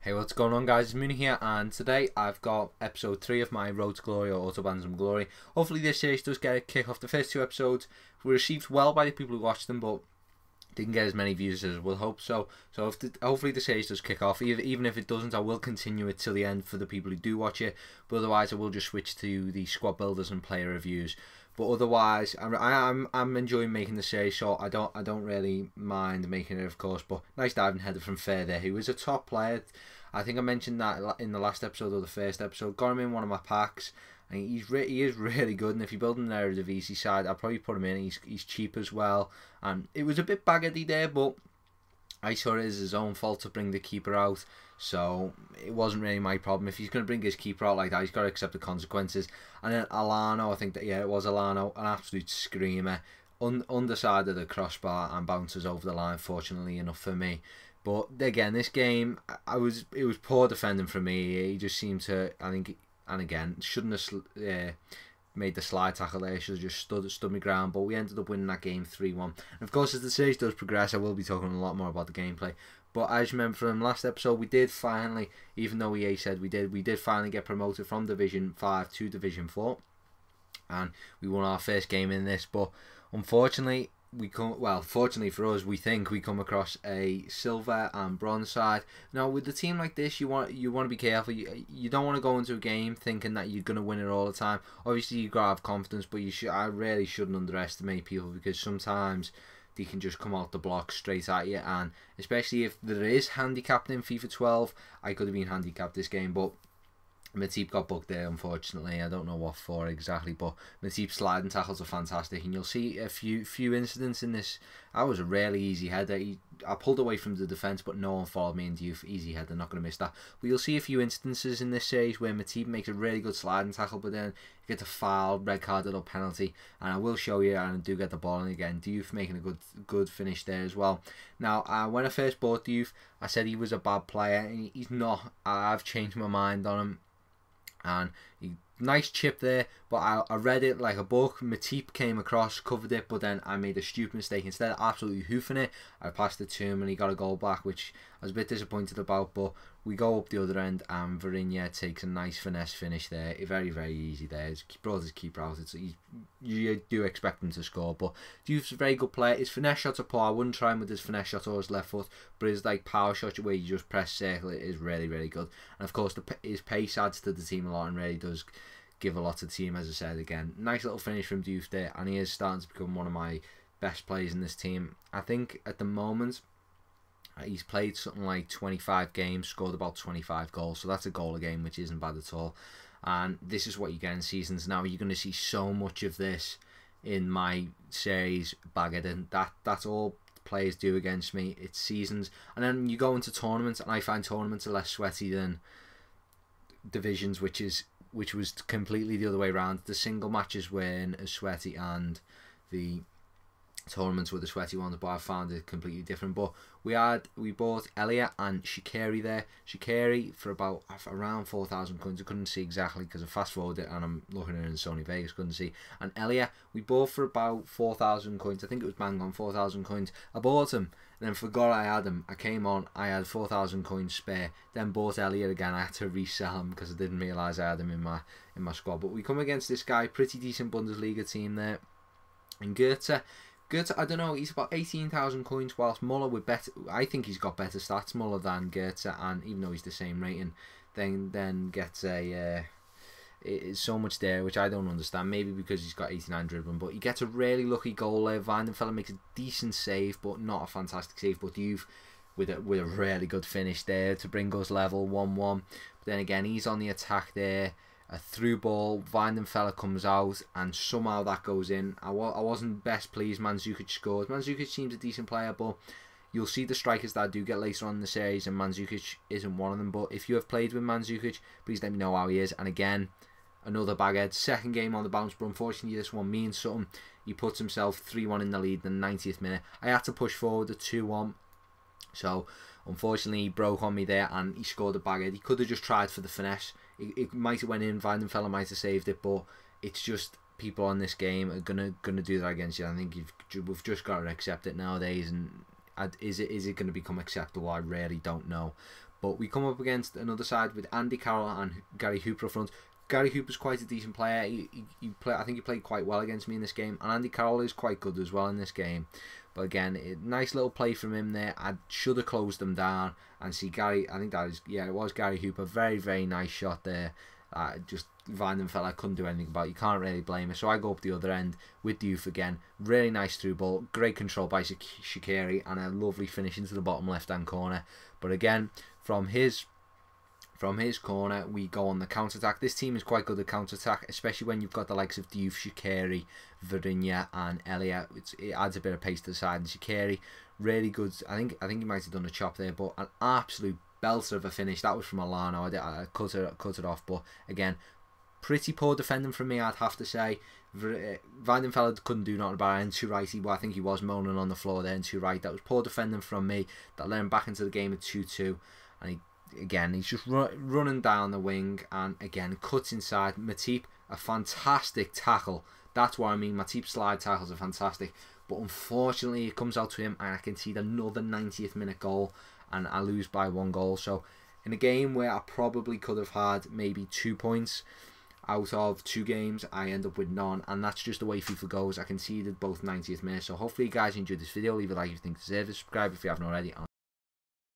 Hey, what's going on, guys? It's Mooney here, and today I've got episode 3 of my Road to Glory or Autobahn zum Glory. Hopefully this series does get a kick off. The first 2 episodes were received well by the people who watched them, but didn't get as many views as we'll hope so. So hopefully the series does kick off. Even if it doesn't, I will continue it till the end for the people who do watch it. But otherwise, I will just switch to the squad builders and player reviews. But otherwise, I'm enjoying making the series, so I don't really mind making it, of course. But nice diving header from Fair there, who is a top player. I think I mentioned that in the last episode or the first episode. Got him in one of my packs, and he is really good. And if you're building an Eredivisie side, I'll probably put him in. He's cheap as well, and it was a bit baggedy there, but I saw it as his own fault to bring the keeper out, so it wasn't really my problem. If he's going to bring his keeper out like that, he's got to accept the consequences. And then Alano, I think that, yeah, it was Alano, an absolute screamer, underside of the crossbar and bounces over the line, fortunately enough for me. But again, this game, it was poor defending from me. He just seemed to, I think, and again, shouldn't have made the slide tackle there. Should have just stood my ground. But we ended up winning that game 3-1. And of course, as the series does progress, I will be talking a lot more about the gameplay. But as you remember from last episode, we did finally, even though EA said we did finally get promoted from Division 5 to Division 4. And we won our first game in this. But unfortunately, fortunately for us, we think we come across a silver and bronze side. Now, with a team like this, you want to be careful. You don't want to go into a game thinking that you're going to win it all the time. Obviously, you gotta have confidence, but I really shouldn't underestimate people, because sometimes they can just come out the block straight at you, and especially if there is handicapped in FIFA 12, I could have been handicapped this game, but Matip got booked there, unfortunately. I don't know what for exactly, but Matip's sliding tackles are fantastic, and you'll see a few incidents in this. That was a really easy header. I pulled away from the defence, but no one followed me into easy header. Not going to miss that. But you'll see a few instances in this series where Matip makes a really good sliding tackle, but then he gets a foul, red carded or penalty, and I will show you, and I do get the ball, and again, Diouf making a good finish there as well. Now, when I first bought Diouf, I said he was a bad player, and he's not. I've changed my mind on him. And nice chip there, but I read it like a book. Matip came across, covered it, but then I made a stupid mistake. Instead of absolutely hoofing it, I passed it to him and he got a goal back, which I was a bit disappointed about. But we go up the other end, and Varinia takes a nice finesse finish there. Very, very easy there. He's brought his keeper out. You do expect him to score, but Diouf's a very good player. His finesse shots are poor. I wouldn't try him with his finesse shot or his left foot, but his like power shot where you just press circle, it is really, really good. And of course, his pace adds to the team a lot and really does give a lot to the team. As I said, again, nice little finish from Diouf there, and he is starting to become one of my best players in this team. I think at the moment he's played something like 25 games, scored about 25 goals, so that's a goal a game, which isn't bad at all. And this is what you get in seasons. Now you're going to see so much of this in my series, bagged, and that's all players do against me. It's seasons, and then you go into tournaments, and I find tournaments are less sweaty than divisions, which was completely the other way around. The single matches weren't as sweaty, and the tournaments were the sweaty ones, but I found it completely different. But we bought Elia and Shaqiri there. Shaqiri for about around 4,000 coins. I couldn't see exactly because I fast forwarded it and I'm looking at it in Sony Vegas, couldn't see. And Elia we bought for about 4,000 coins. I think it was bang on 4,000 coins. I bought him and then forgot I had him. I came on, I had 4,000 coins spare. Then bought Elliot again. I had to resell him because I didn't realise I had him in my squad. But we come against this guy, pretty decent Bundesliga team there. And Goethe, I don't know, he's about 18,000 coins, whilst Muller with better, I think he's got better stats, Muller, than Goethe, and even though he's the same rating, then gets it's so much there, which I don't understand, maybe because he's got 89 dribbling, but he gets a really lucky goal there. Weidenfeller makes a decent save, but not a fantastic save, but you've with a really good finish there to bring us level 1-1, but then again, he's on the attack there. A through ball, Weidenfeller comes out, and somehow that goes in. I wasn't best pleased Mandzukic scored. Mandzukic seems a decent player, but you'll see the strikers that I do get later on in the series, and Mandzukic isn't one of them. But if you have played with Mandzukic, please let me know how he is. And again, another baghead. Second game on the bounce, but unfortunately this one means something. He puts himself 3-1 in the lead in the 90th minute. I had to push forward to 2-1. So, unfortunately, he broke on me there, and he scored a baghead. He could have just tried for the finesse. It might have went in, Weidenfeller might have saved it, but it's just people on this game are gonna do that against you. I think we've just got to accept it nowadays. And is it going to become acceptable? I really don't know. But we come up against another side with Andy Carroll and Gary Hooper up front. Gary Hooper's quite a decent player. I think he played quite well against me in this game, and Andy Carroll is quite good as well in this game. But again, nice little play from him there. I should have closed them down and see Gary. I think that is, yeah, it was Gary Hooper. Very, very nice shot there. Just Weidenfeld, I couldn't do anything about. You can't really blame it. So I go up the other end with the youth again. Really nice through ball. Great control by Shaqiri, and a lovely finish into the bottom left-hand corner. But again, from his corner, we go on the counter-attack. This team is quite good at counter-attack, especially when you've got the likes of Diouf, Shaqiri, Virinha and Elliott. It adds a bit of pace to the side. And Shaqiri, really good. I think he might have done a chop there, but an absolute belter of a finish. That was from Alano. I cut it off, but again, pretty poor defending from me, I'd have to say. Weidenfeld couldn't do nothing about it. And to right, I think he was moaning on the floor there. And to right, that was poor defending from me that led him back into the game at 2-2. And he's just running down the wing, and again cuts inside. Matip, a fantastic tackle. That's what I mean. Matip's slide tackles are fantastic, but unfortunately it comes out to him, and I can see another 90th minute goal, and I lose by 1 goal. So in a game where I probably could have had maybe 2 points out of 2 games, I end up with none, and that's just the way FIFA goes. I conceded both 90th minutes. So hopefully you guys enjoyed this video. Leave a like if you think you deserve it, subscribe if you haven't already, and